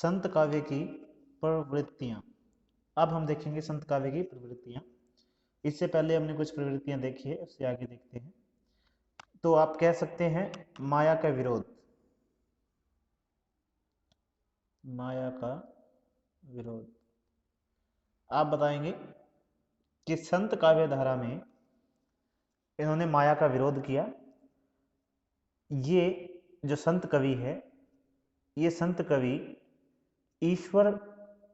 संत काव्य की प्रवृत्तियां। अब हम देखेंगे संत काव्य की प्रवृत्तियां। इससे पहले हमने कुछ प्रवृत्तियां देखी है, उससे आगे देखते हैं। तो आप कह सकते हैं माया का विरोध। माया का विरोध। आप बताएंगे कि संत काव्य धारा में इन्होंने माया का विरोध किया। ये जो संत कवि है, ये संत कवि ईश्वर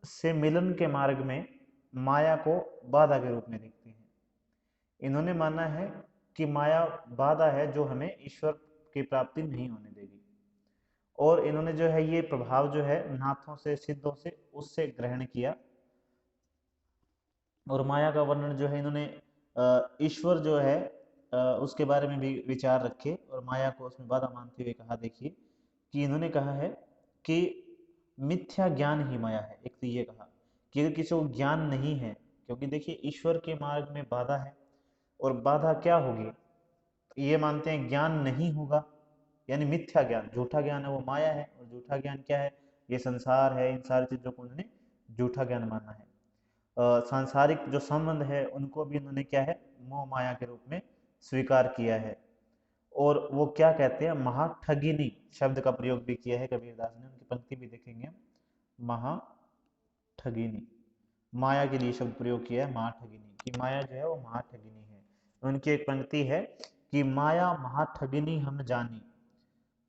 से मिलन के मार्ग में माया को बाधा के रूप में देखते हैं। इन्होंने माना है कि माया बाधा है जो हमें ईश्वर की प्राप्ति नहीं होने देगी, और इन्होंने जो है ये प्रभाव जो है नाथों से, सिद्धों से, उससे ग्रहण किया। और माया का वर्णन जो है इन्होंने ईश्वर जो है उसके बारे में भी विचार रखे और माया को उसमें बाधा मानते हुए कहा। देखिए कि इन्होंने कहा है कि मिथ्या ज्ञान ही माया है। एक तो ये कहा कि अगर किसी को ज्ञान नहीं है, क्योंकि देखिए ईश्वर के मार्ग में बाधा है, और बाधा क्या होगी, ये मानते हैं ज्ञान नहीं होगा, यानी मिथ्या ज्ञान, झूठा ज्ञान है वो माया है। और झूठा ज्ञान क्या है, ये संसार है। इन सारी चीजों को उन्होंने झूठा ज्ञान माना है। सांसारिक जो संबंध है उनको भी उन्होंने क्या है, मोह माया के रूप में स्वीकार किया है। और वो क्या कहते हैं, महाठगिनी शब्द का प्रयोग भी किया है कबीरदास ने। उनकी पंक्ति भी देखेंगे हम। महाठगिनी, माया के लिए शब्द प्रयोग किया है, महाठगिनी, कि माया जो है वो महाठगिनी है। उनकी एक पंक्ति है कि माया महाठगिनी हम जानी,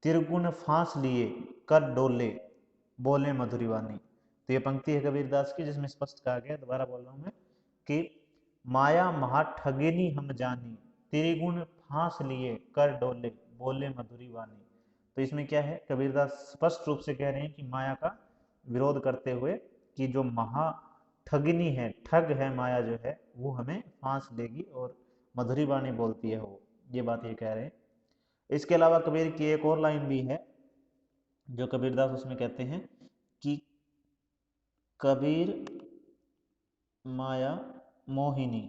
त्रिगुण फांस लिए कर डोले, बोले मधुरी वाणी। तो ये पंक्ति है कबीरदास की, जिसमें स्पष्ट कहा गया, दोबारा बोल रहा हूं मैं, कि माया महाठगिनी हम जानी, त्रिगुण फांस लिए कर डोले, बोले मधुरी वाणी। तो इसमें क्या है, कबीरदास स्पष्ट रूप से कह रहे हैं कि माया का विरोध करते हुए कि जो महाठगिनी है, ठग है माया जो है, वो हमें फांस लेगी और मधुरी वाणी बोलती है वो, ये बात ये कह रहे हैं। इसके अलावा कबीर की एक और लाइन भी है जो कबीरदास उसमें कहते हैं कि कबीर माया मोहिनी,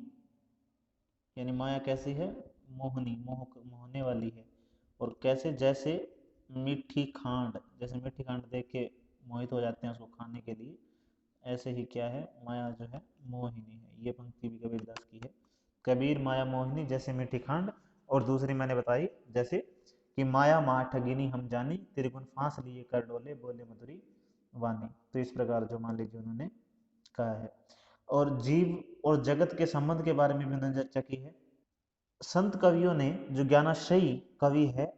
यानी माया कैसी है, मोहनी, मोहने वाली है। और कैसे, जैसे मीठी खांड, जैसे मीठी खांड देख के मोहित हो जाते हैं उसको खाने के लिए, ऐसे ही क्या है, माया जो है मोहिनी है। ये पंक्ति भी कबीरदास की है। कबीर माया मोहिनी जैसे मीठी खांड, और दूसरी मैंने बताई जैसे कि माया माँ ठगिनी हम जानी, त्रिगुण फांस लिए कर डोले, बोले मधुरी वाणी। तो इस प्रकार जो मान लीजिए उन्होंने कहा है। और जीव और जगत के संबंध के बारे में भी उन्होंने चर्चा की है। संत कवियों ने, जो ज्ञानाश्रयी कवि है,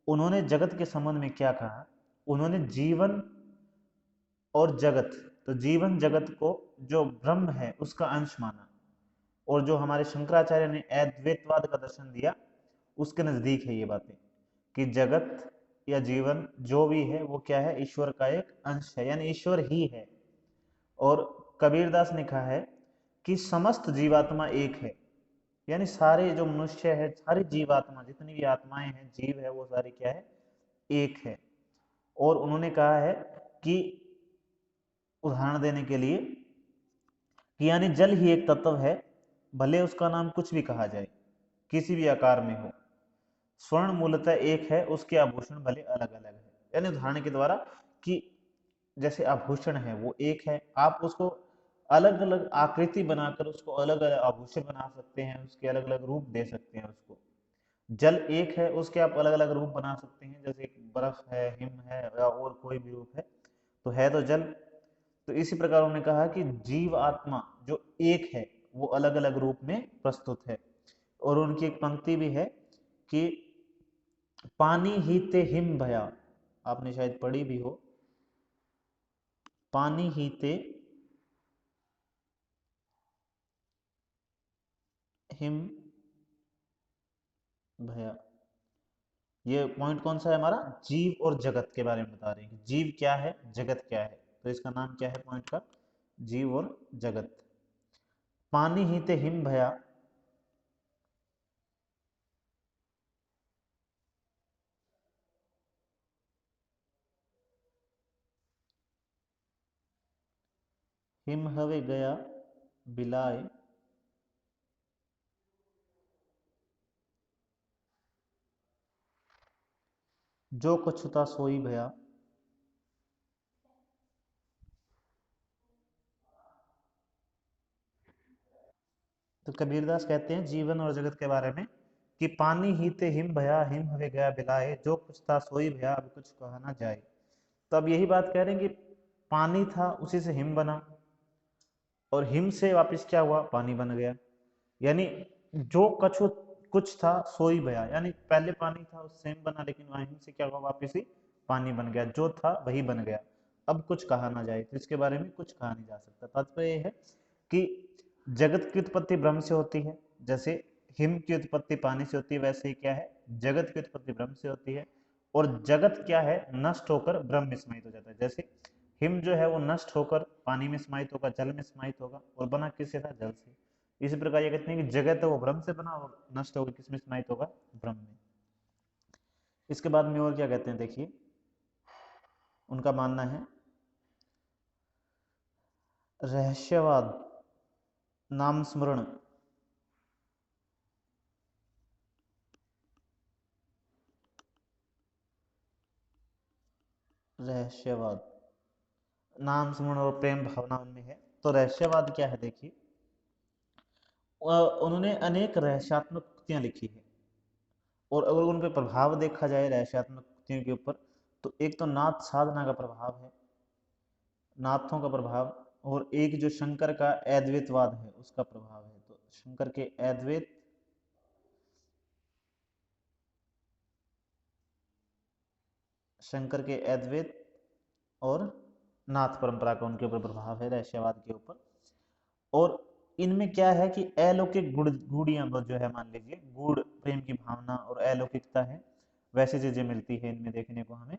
उन्होंने जगत के संबंध में क्या कहा, उन्होंने जीवन और जगत, तो जीवन जगत को जो ब्रह्म है उसका अंश माना, और जो हमारे शंकराचार्य ने अद्वैतवाद का दर्शन दिया उसके नजदीक है ये बातें, कि जगत या जीवन जो भी है वो क्या है, ईश्वर का एक अंश है, यानी ईश्वर ही है। और कबीरदास ने कहा है कि समस्त जीवात्मा एक है, यानी सारे जो मनुष्य है, सारी जीवात्मा, जितनी भी आत्माएं हैं, जीव है, वो सारी क्या है, एक है। और उन्होंने कहा है कि उदाहरण देने के लिए कि यानी जल ही एक तत्व है, भले उसका नाम कुछ भी कहा जाए, किसी भी आकार में हो। स्वर्ण मूलतः एक है, उसके आभूषण भले अलग अलग है। यानी उदाहरण के द्वारा कि जैसे आभूषण है वो एक है, आप उसको अलग अलग आकृति बनाकर उसको अलग अलग आभूषण बना सकते हैं, उसके अलग अलग रूप दे सकते हैं उसको। जल एक है, उसके आप अलग अलग रूप बना सकते हैं, जैसे बर्फ है, हिम है, या और कोई भी रूप है, तो है तो जल। तो इसी प्रकार उन्होंने कहा कि जीव आत्मा जो एक है वो अलग अलग रूप में प्रस्तुत है। और उनकी एक पंक्ति भी है कि पानी ही ते हिम भया, आपने शायद पढ़ी भी हो, पानी ही ते हिम भया। ये पॉइंट कौन सा है हमारा, जीव और जगत के बारे में बता रहे हैं कि जीव क्या है, जगत क्या है। तो इसका नाम क्या है पॉइंट का, जीव और जगत। पानी ही ते हिम भया, हिम हवे गया बिलाए, जो कछुता सोई भया। तो कबीरदास कहते हैं जीवन और जगत के बारे में कि पानी ही ते हिम भया हिम हवे गया बिलाए, जो कुछ था सोई भया अब कुछ कहा ना जाए। तो अब यही बात कह रहे हैं कि पानी था उसी से हिम बना, और हिम से वापस क्या हुआ, पानी बन गया। यानी जो कछु कुछ था सोई भया, यानी पहले पानी था उससे हिम बना, लेकिन वहां हिम से क्या हुआ, वापस ही पानी बन गया, जो था वही बन गया, अब कुछ कहा ना जाए। तो इसके बारे में कुछ कहा नहीं जा सकता। तात्पर्य यह है कि जगत की उत्पत्ति ब्रह्म से होती है, जैसे हिम की उत्पत्ति पानी से होती है, वैसे ही क्या है, जगत की उत्पत्ति ब्रह्म से होती है। और जगत क्या है, नष्ट होकर ब्रह्म में समाहित हो जाता है। जैसे हिम जो है वो नष्ट होकर पानी में समाहित होगा, जल में समाहित होगा, और बना किससे था, जल से। इसी प्रकार ये कहते हैं कि जगत है वो ब्रह्म से बना और नष्ट होकर किसमें समाहित होगा, ब्रह्म में। इसके बाद में और क्या कहते हैं, देखिए उनका मानना है रहस्यवाद नाम स्मरण रहस्यवाद नाम स्मरण और प्रेम भावना उनमें है। तो रहस्यवाद क्या है, देखिए उन्होंने अनेक रहस्यात्मक कृतियां लिखी है, और अगर उन पर प्रभाव देखा जाए रहस्यात्मक कृतियों के ऊपर, तो एक तो नाथ साधना का प्रभाव है, नाथों का प्रभाव, और एक जो शंकर का अद्वैतवाद है उसका प्रभाव है। तो शंकर के अद्वैत, शंकर के अद्वैत और नाथ परंपरा का उनके ऊपर प्रभाव है, रहस्यवाद के ऊपर। और इनमें क्या है कि अलौकिक गुड़ियां जो है, मान लीजिए गुड़ प्रेम की भावना और अलौकिकता है, वैसी चीजें मिलती है इनमें देखने को हमें।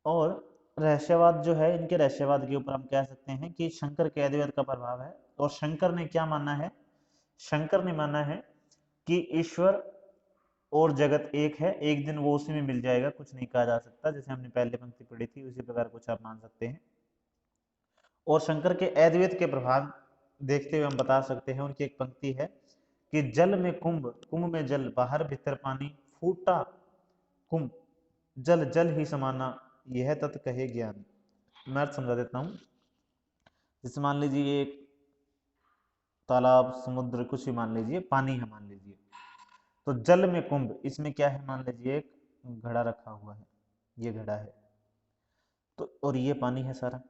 और रहस्यवाद जो है, इनके रहस्यवाद के ऊपर हम कह सकते हैं कि शंकर के अद्वैत का प्रभाव है। और शंकर ने क्या माना है, शंकर ने माना है कि ईश्वर और जगत एक है, एक दिन वो उसी में मिल जाएगा, कुछ नहीं कहा जा सकता। जैसे हमने पहले पंक्ति पढ़ी थी उसी प्रकार कुछ आप मान सकते हैं। और शंकर के अद्वैत के प्रभाव देखते हुए हम बता सकते हैं, उनकी एक पंक्ति है कि जल में कुंभ, कुंभ में जल, बाहर भीतर पानी, फूटा कुंभ, जल जल ही समाना, यह तत् कहे ज्ञानी। मैं अर्थ समझा देता हूं। जैसे मान लीजिए एक तालाब, समुद्र, कुछ भी मान लीजिए, पानी है मान लीजिए, तो जल में कुंभ, इसमें क्या है, मान लीजिए एक घड़ा रखा हुआ है, ये घड़ा है, तो और ये पानी है सारा।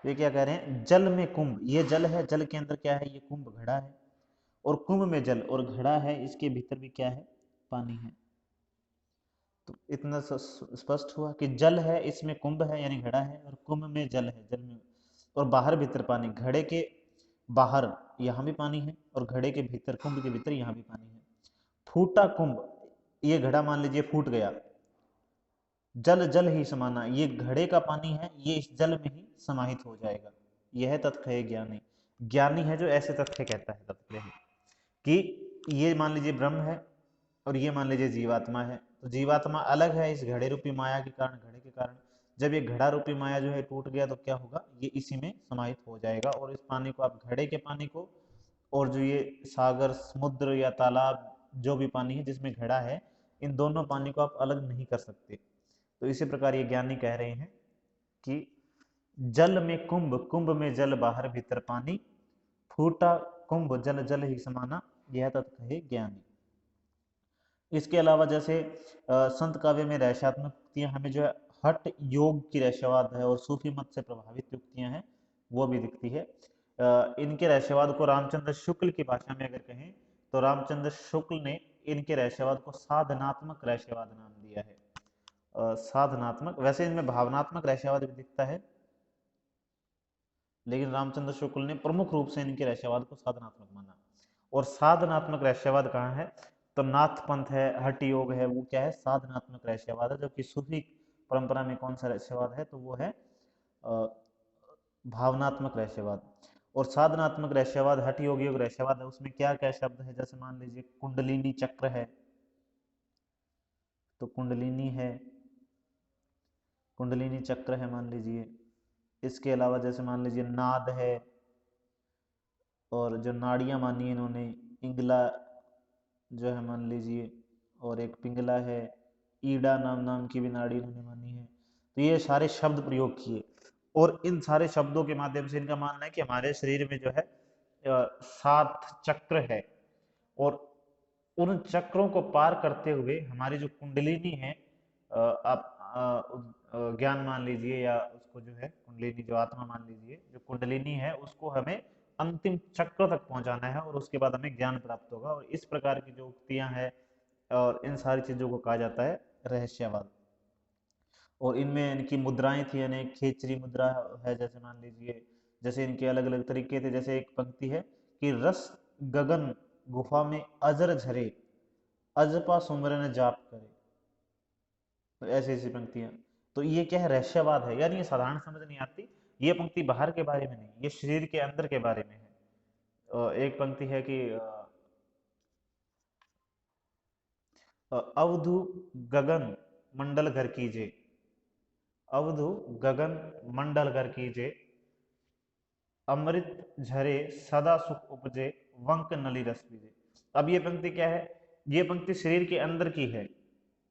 ये क्या कह रहे हैं, जल में कुंभ, ये जल है, जल के अंदर क्या है, ये कुंभ घड़ा है, और कुंभ में जल, और घड़ा है, इसके भीतर भी क्या है, पानी है। तो इतना स्पष्ट हुआ कि जल है, इसमें कुंभ है यानी घड़ा है, और कुंभ में जल है, जल में, और बाहर भीतर पानी, घड़े के बाहर यहाँ भी पानी है, और घड़े के भीतर, कुंभ के भीतर यहाँ भी पानी है। फूटा कुंभ, ये घड़ा मान लीजिए फूट गया, जल जल ही समाना, ये घड़े का पानी है, ये इस जल में ही समाहित हो जाएगा, यह तथ्य है ज्ञानी। ज्ञानी है जो ऐसे तथ्य कहता है, तथ्य है कि ये मान लीजिए ब्रह्म है, और ये मान लीजिए जीवात्मा है। तो जीवात्मा अलग है इस घड़े रूपी माया के कारण, घड़े के कारण। जब ये घड़ा रूपी माया जो है टूट गया, तो क्या होगा, ये इसी में समाहित हो जाएगा, और इस पानी को आप, घड़े के पानी को, और जो ये सागर, समुद्र या तालाब, जो भी पानी है जिसमें घड़ा है, इन दोनों पानी को आप अलग नहीं कर सकते। तो इसी प्रकार ये ज्ञानी कह रहे हैं कि जल में कुंभ, कुंभ में जल, बाहर भीतर पानी, फूटा कुंभ, जल जल ही समाना, यह तत् कहे ज्ञानी। इसके अलावा जैसे संत काव्य में रहस्यात्मक युक्तियां हमें जो है, हठ योग की रहस्यवाद है और सूफी मत से प्रभावित युक्तियां हैं, वो भी दिखती है। इनके रहस्यवाद को रामचंद्र शुक्ल की भाषा में अगर कहें, तो रामचंद्र शुक्ल ने इनके रहस्यवाद को साधनात्मक रहस्यवाद नाम दिया है। साधनात्मक, वैसे इनमें भावनात्मक रहस्यवाद भी दिखता है, लेकिन रामचंद्र शुक्ल ने प्रमुख रूप से इनके रहस्यवाद को साधनात्मक माना। और साधनात्मक रहस्यवाद कहाँ है, तो नाथ पंथ है, हठ योग है, वो क्या है, साधनात्मक रहस्यवाद है। जबकि सूफी परंपरा में कौन सा रहस्यवाद है, तो वो है भावनात्मक रहस्यवाद। और साधनात्मक रहस्यवाद, हठ योग योग रहस्यवाद है, उसमें क्या क्या शब्द है, जैसे मान लीजिए कुंडलिनी चक्र है, तो कुंडलिनी है, कुंडलिनी चक्र है मान लीजिए। इसके अलावा जैसे मान लीजिए नाद है, और जो नाड़ियां मानी इन्होंने, इंगला जो है मान लीजिए, और एक पिंगला है, ईड़ा नाम नाम की भी नाड़ी इन्होंने मानी है। तो ये सारे शब्द प्रयोग किए, और इन सारे शब्दों के माध्यम से इनका मानना है कि हमारे शरीर में जो है 7 चक्र है, और उन चक्रों को पार करते हुए हमारी जो कुंडलिनी है, आप ज्ञान मान लीजिए या उसको जो है कुंडलिनी, जो आत्मा मान लीजिए, जो कुंडलिनी है उसको हमें अंतिम चक्र तक पहुंचाना है और उसके बाद हमें ज्ञान प्राप्त होगा। और इस प्रकार की जो उक्तियां हैं और इन सारी चीजों को कहा जाता है रहस्यवाद। और इनमें इनकी मुद्राएं थी, यानी खेचरी मुद्रा है, जैसे मान लीजिए, जैसे इनके अलग अलग तरीके थे। जैसे एक पंक्ति है कि रस गगन गुफा में अजर झरे, अजपा सुमरन जाप करे। तो ऐसी ऐसी पंक्तियां। तो ये क्या है, रहस्यवाद है, यानी ये साधारण समझ नहीं आती। ये पंक्ति बाहर के बारे में नहीं, ये शरीर के अंदर के बारे में है। एक पंक्ति है कि अवधु गगन मंडल घर कीजे, अवधु गगन मंडल घर कीजे, अमृत झरे सदा सुख उपजे, वंक नली रस पीजे। अब ये पंक्ति क्या है, ये पंक्ति शरीर के अंदर की है,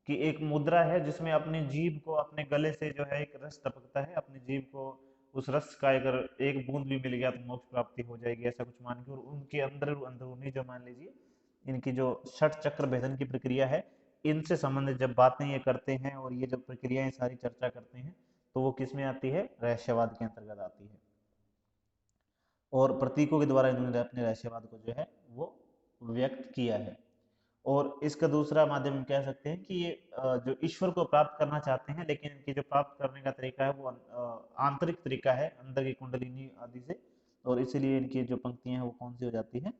कि एक मुद्रा है जिसमें अपनी जीभ को, अपने गले से जो है एक रस टपकता है, अपनी जीभ को उस रस का अगर एक बूंद भी मिल गया तो मोक्ष प्राप्ति हो जाएगी, ऐसा कुछ मान के। और उनके अंदर अंदरूनी जो मान लीजिए इनकी जो षट चक्र भेदन की प्रक्रिया है, इनसे संबंधित जब बातें ये करते हैं और ये जब प्रक्रियाएं सारी चर्चा करते हैं, तो वो किस में आती है, रहस्यवाद के अंतर्गत आती है। और प्रतीकों के द्वारा इन्होंने अपने रहस्यवाद को जो है वो व्यक्त किया है। और इसका दूसरा माध्यम हम कह सकते हैं कि ये जो ईश्वर को प्राप्त करना चाहते हैं, लेकिन इनकी जो प्राप्त करने का तरीका है वो आंतरिक तरीका है, अंदर की कुंडलिनी आदि से। और इसीलिए इनकी जो पंक्तियां हैं वो कौन सी हो जाती हैं,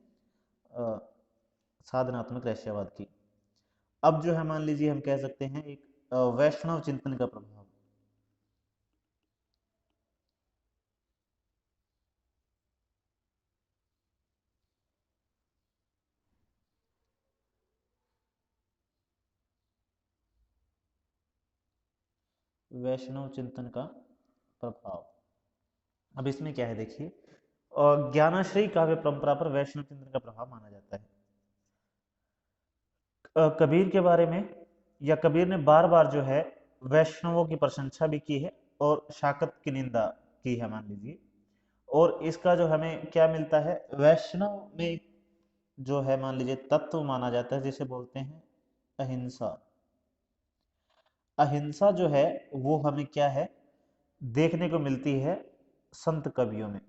साधनात्मक रहस्यवाद की। अब जो है मान लीजिए हम कह सकते हैं एक वैष्णव चिंतन का प्रभाव। वैष्णव चिंतन का प्रभाव, अब इसमें क्या है देखिए, ज्ञानाश्रयी काव्य परंपरा पर वैष्णव चिंतन का प्रभाव माना जाता है। कबीर के बारे में, या कबीर ने बार बार जो है वैष्णवों की प्रशंसा भी की है और शाकत की निंदा की है, मान लीजिए। और इसका जो हमें क्या मिलता है, वैष्णव में जो है मान लीजिए तत्व माना जाता है जिसे बोलते हैं अहिंसा। अहिंसा जो है वो हमें क्या है, देखने को मिलती है संत कवियों में।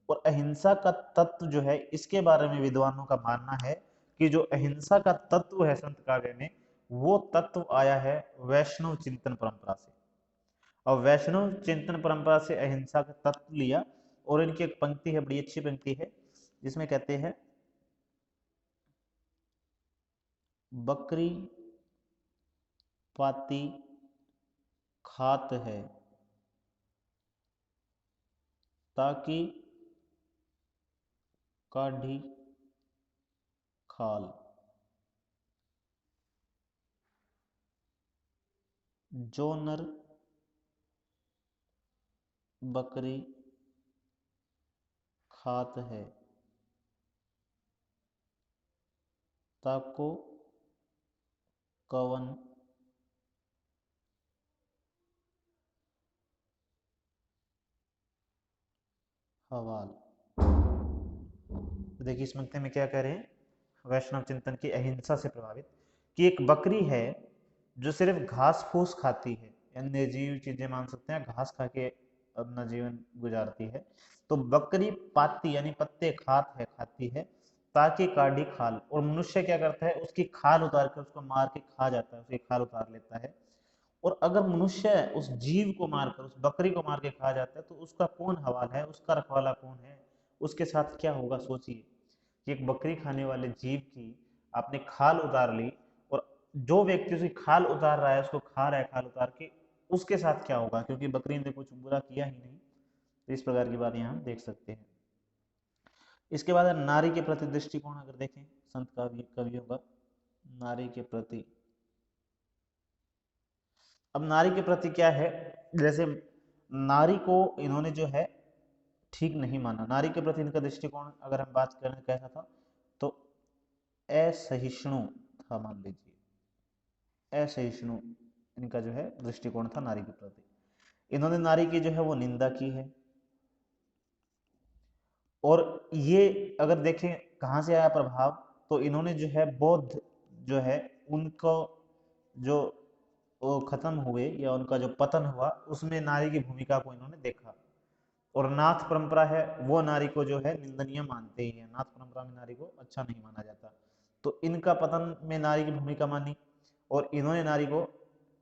और अहिंसा का तत्व जो है, इसके बारे में विद्वानों का मानना है कि जो अहिंसा का तत्व है संत काव्य में, वो तत्व आया है वैष्णव चिंतन परंपरा से। और वैष्णव चिंतन परंपरा से अहिंसा का तत्व लिया। और इनकी एक पंक्ति है, बड़ी अच्छी पंक्ति है, जिसमें कहते हैं, बकरी पाती खात है ताकि काढ़ी खाल, जो नर बकरी खात है ताको कवन हवाल। तो देखिए इस पंक्ति में क्या कह रहे हैं, वैष्णव चिंतन की अहिंसा से प्रभावित, कि एक बकरी है जो सिर्फ घास फूस खाती है, यानी निर्जीव चीजें मान सकते हैं, घास खा के अपना जीवन गुजारती है। तो बकरी पाती यानी पत्ते खाती है ताकि काढ़ी खाल। और मनुष्य क्या करता है, उसकी खाल उतार कर उसको मार के खा जाता है, उसकी खाल उतार लेता है। और अगर मनुष्य उस जीव को मारकर, उस बकरी को मार के खा जाता है, तो उसका कौन हवाल है, उसका रखवाला कौन है, उसके साथ क्या होगा। सोचिए कि एक बकरी खाने वाले जीव की आपने खाल उतार ली, और जो व्यक्ति उसकी खाल उतार रहा है, उसको खा रहा है खाल उतार के, उसके साथ क्या होगा, क्योंकि बकरी ने कुछ बुरा किया ही नहीं। तो इस प्रकार की बात यहाँ हम देख सकते हैं। इसके बाद नारी के प्रति दृष्टिकोण अगर देखें संत कवियों का, नारी के प्रति, अब नारी के प्रति क्या है, जैसे नारी को इन्होंने जो है ठीक नहीं माना। नारी के प्रति इनका दृष्टिकोण अगर हम बात करें कैसा था, तो असहिष्णु था, मान लीजिए असहिष्णु इनका जो है दृष्टिकोण था नारी के प्रति। इन्होंने नारी की जो है वो निंदा की है। और ये अगर देखें कहाँ से आया प्रभाव, तो इन्होंने जो है बौद्ध जो है उनको जो वो खत्म हुए या उनका जो पतन हुआ उसमें नारी की भूमिका को इन्होंने देखा। और नाथ परंपरा है वो नारी को जो है निंदनीय मानते ही है, नाथ परंपरा में नारी को अच्छा नहीं माना जाता। तो इनका पतन में नारी की भूमिका मानी और इन्होंने नारी को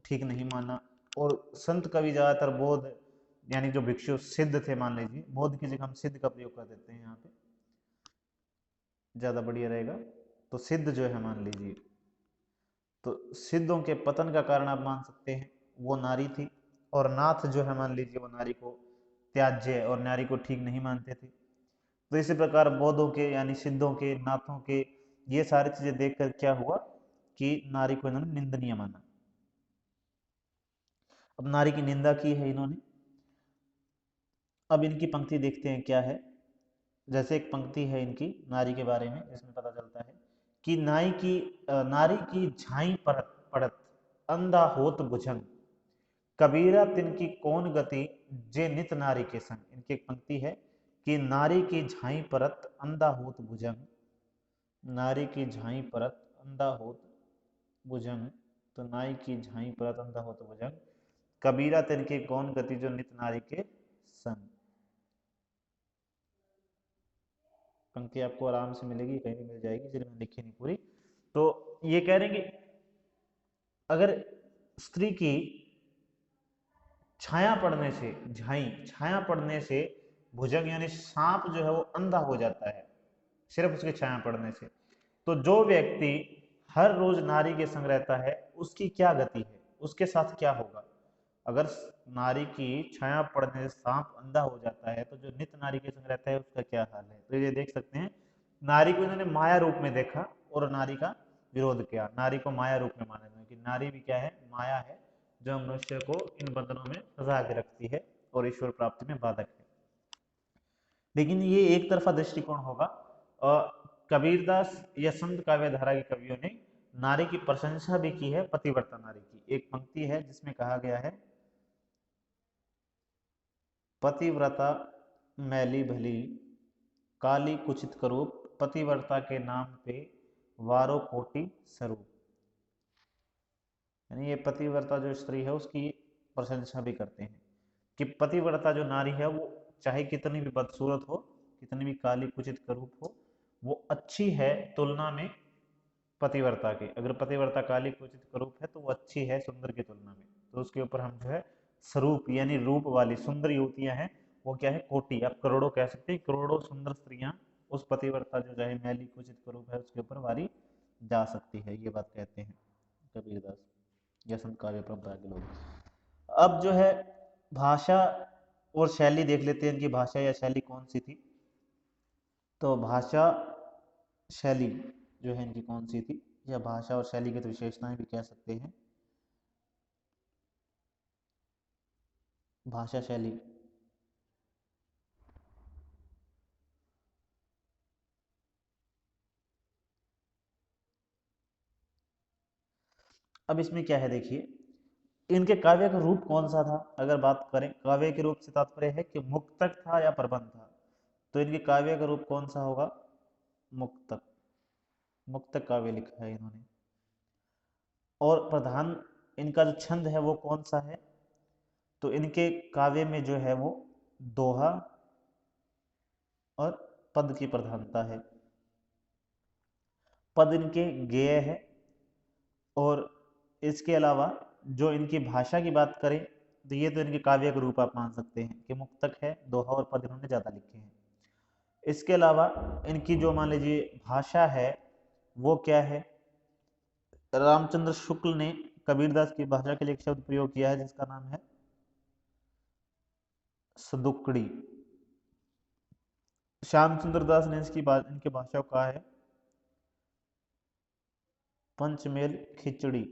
ठीक नहीं माना। और संत कवि ज्यादातर बौद्ध यानी जो भिक्षु सिद्ध थे, मान लीजिए बौद्ध की जगह हम सिद्ध का प्रयोग कर देते हैं, यहाँ पे ज्यादा बढ़िया रहेगा। तो सिद्ध जो है मान लीजिए, तो सिद्धों के पतन का कारण आप मान सकते हैं वो नारी थी। और नाथ जो है मान लीजिए वो नारी को त्याज्य और नारी को ठीक नहीं मानते थे। तो इसी प्रकार बौद्धों के यानी सिद्धों के, नाथों के, ये सारी चीजें देखकर क्या हुआ कि नारी को इन्होंने निंदनीय माना। अब नारी की निंदा की है इन्होंने। अब इनकी पंक्ति देखते हैं क्या है। जैसे एक पंक्ति है इनकी नारी के बारे में जिसमें पता चलता है कि नारी की झाई परत पड़त अंधा होत भुजंग, कबीरा तिनकी कौन गति जे नित नारी के संग। इनकी एक पंक्ति है कि नारी की झाई परत अंधा होत भुजंग, नारी की झाई परत अंधा होत भुजंग, तो नाई की झाई परत अंधा होत भुजंग, कबीरा तिनकी कौन गति जो नित नारी के संग। पंक्ति आपको आराम से मिलेगी, कहीं भी मिल जाएगी, इसलिए मैंने लिखी नहीं पूरी। तो ये कह रहे हैं कि अगर स्त्री की छाया पड़ने से, छाया पड़ने से भुजंग यानी सांप जो है वो अंधा हो जाता है सिर्फ उसकी छाया पड़ने से, तो जो व्यक्ति हर रोज नारी के संग रहता है उसकी क्या गति है, उसके साथ क्या होगा। अगर नारी की छाया पड़ने से सांप अंधा हो जाता है तो जो नित्य नारी के संग रहता है उसका क्या हाल है। तो ये देख सकते हैं नारी को इन्होंने माया रूप में देखा और नारी का विरोध किया, नारी को माया रूप में माना कि नारी भी क्या है, माया है जो मनुष्य को इन बंधनों में फंसा के रखती है और ईश्वर प्राप्ति में बाधक है। लेकिन ये एक तरफा दृष्टिकोण होगा। कबीरदास या संत काव्य धारा के कवियों ने नारी की प्रशंसा भी की है, पतिव्रता नारी की। एक पंक्ति है जिसमें कहा गया है, पतिव्रता मैली भली काली कुचित करूप, पतिव्रता के नाम पे वारो कोटि स्वरूप। यानी ये पतिव्रता जो स्त्री है उसकी प्रशंसा भी करते हैं कि पतिव्रता जो नारी है वो चाहे कितनी भी बदसूरत हो, कितनी भी काली कुचित करूप हो, वो अच्छी है तुलना में पतिव्रता के। अगर पतिव्रता काली कुचित करूप है तो वो अच्छी है सुंदर की तुलना में। तो उसके ऊपर हम जो है स्वरूप यानी रूप वाली सुंदर युवतियां हैं वो क्या है, कोटि, आप करोड़ों कह सकते हैं, करोड़ों सुंदर स्त्रियां उस पतिव्रता जो चाहे मैली कुचित करूप है उसके ऊपर वारी जा सकती है। ये बात कहते हैं कबीरदास या संत काव्य परंपरा के लोग। अब जो है भाषा और शैली देख लेते हैं, इनकी भाषा या शैली कौन सी थी। तो भाषा शैली जो है इनकी कौन सी थी, या भाषा और शैली की तो विशेषताएं भी कह सकते हैं। भाषा शैली, अब इसमें क्या है देखिए, इनके काव्य का रूप कौन सा था। अगर बात करें काव्य के रूप से तात्पर्य है कि मुक्तक था या प्रबंध था, तो इनके काव्य का रूप कौन सा होगा, मुक्तक, मुक्तक काव्य लिखा है इन्होंने। और प्रधान इनका जो छंद है वो कौन सा है, तो इनके काव्य में जो है वो दोहा और पद की प्रधानता है। पद इनके गेय है। और इसके अलावा जो इनकी भाषा की बात करें तो ये तो इनके काव्य का रूप आप मान सकते हैं कि मुक्तक है, दोहा और पद इन्होंने ज्यादा लिखे हैं। इसके अलावा इनकी जो मान लीजिए भाषा है वो क्या है, रामचंद्र शुक्ल ने कबीरदास की भाषा के लिए एक शब्द प्रयोग किया है जिसका नाम है सदुकड़ी। श्यामचंद्र दास ने इनकी भाषा को कहा है पंचमेल खिचड़ी,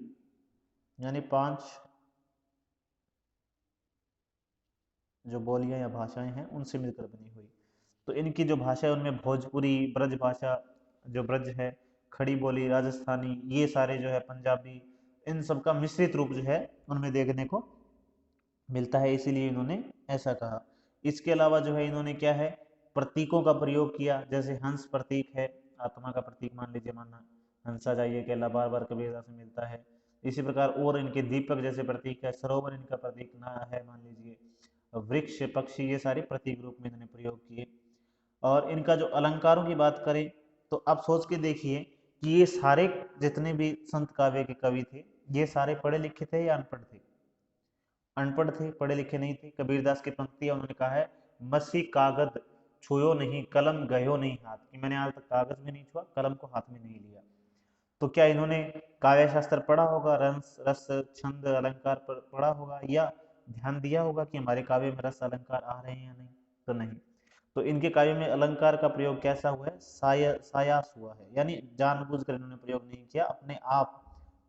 यानी 5 जो बोलियां या भाषाएं हैं उनसे मिलकर बनी हुई। तो इनकी जो भाषा है उनमें भोजपुरी, ब्रज भाषा जो ब्रज है, खड़ी बोली, राजस्थानी, ये सारे जो है पंजाबी, इन सब का मिश्रित रूप जो है उनमें देखने को मिलता है, इसीलिए इन्होंने ऐसा कहा। इसके अलावा जो है इन्होंने क्या है, प्रतीकों का प्रयोग किया, जैसे हंस प्रतीक है, आत्मा का प्रतीक मान लीजिए, मानना हंसा जाइए केला बार बार कबीरदास से मिलता है। इसी प्रकार और इनके दीपक जैसे प्रतीक है, सरोवर इनका प्रतीक ना है मान लीजिए, वृक्ष पक्षी ये सारे प्रतीक रूप में इन्होंने प्रयोग किए। और इनका जो अलंकारों की बात करें तो आप सोच के देखिए कि ये सारे जितने भी संत काव्य के कवि थे, ये सारे पढ़े लिखे थे या अनपढ़ थे? अनपढ़ थे, पढ़े लिखे नहीं थे। कबीरदास की पंक्तियां उन्होंने कहा है, मसी कागज छुयो नहीं, कलम गयो नहीं हाथ, कि मैंने आज तक कागज में नहीं छुआ, कलम को हाथ में नहीं लिया। तो क्या इन्होंने काव्य शास्त्र पढ़ा होगा, रस रस छंद अलंकार पर पढ़ा होगा, या ध्यान दिया होगा कि हमारे काव्य में रस अलंकार आ रहे हैं या नहीं? तो नहीं। तो इनके काव्य में अलंकार का प्रयोग कैसा हुआ है? सायास हुआ है, यानी जानबूझकर इन्होंने प्रयोग नहीं किया, अपने आप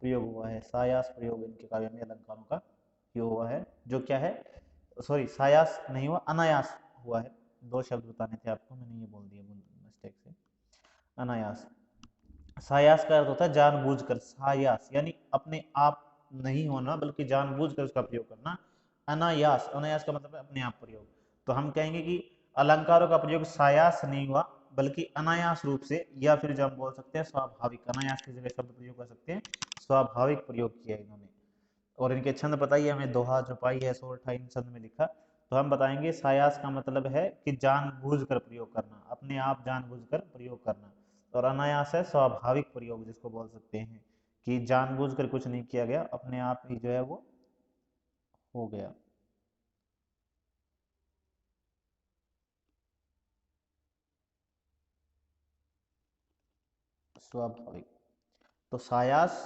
प्रयोग हुआ है। सायास प्रयोग इनके काव्य में अलंकारों का प्रयोग हुआ है, जो क्या है, सॉरी सायास नहीं हुआ, अनायास हुआ है। दो शब्द बताने थे आपको, मैंने ये बोल दिया मिस्टेक से, अनायास। सायास का अर्थ होता है जानबूझकर, सायास यानी अपने आप नहीं होना, बल्कि जानबूझकर उसका प्रयोग करना। अनायास, अनायास का मतलब है अपने आप प्रयोग। तो हम कहेंगे कि अलंकारों का प्रयोग सायास नहीं हुआ, बल्कि अनायास रूप से, या फिर जो हम बोल सकते हैं स्वाभाविक, अनायास की जगह शब्द प्रयोग कर सकते हैं, स्वाभाविक प्रयोग किया इन्होंने। और इनके छंद बताइए हमें, दोहा चौपाई है, सोरठा, इन छंद में लिखा। तो हम बताएंगे सायास का मतलब है कि जानबूझकर प्रयोग करना, अपने आप जानबूझकर प्रयोग करना। और अनायास है स्वाभाविक प्रयोग, जिसको बोल सकते हैं कि जानबूझकर कुछ नहीं किया गया, अपने आप ही जो है वो हो गया। स्वाभाविक। तो सायास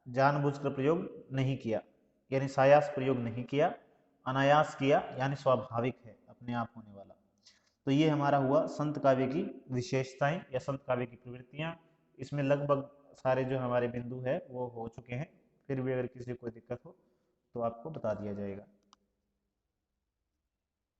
जानबूझकर प्रयोग नहीं किया, यानी सायास प्रयोग नहीं किया, अनायास किया यानी स्वाभाविक है, अपने आप होने वाला। तो ये हमारा हुआ संत काव्य की विशेषताएं या संत काव्य की प्रवृत्तियां। इसमें लगभग सारे जो हमारे बिंदु है वो हो चुके हैं, फिर भी अगर किसी को दिक्कत हो तो आपको बता दिया जाएगा।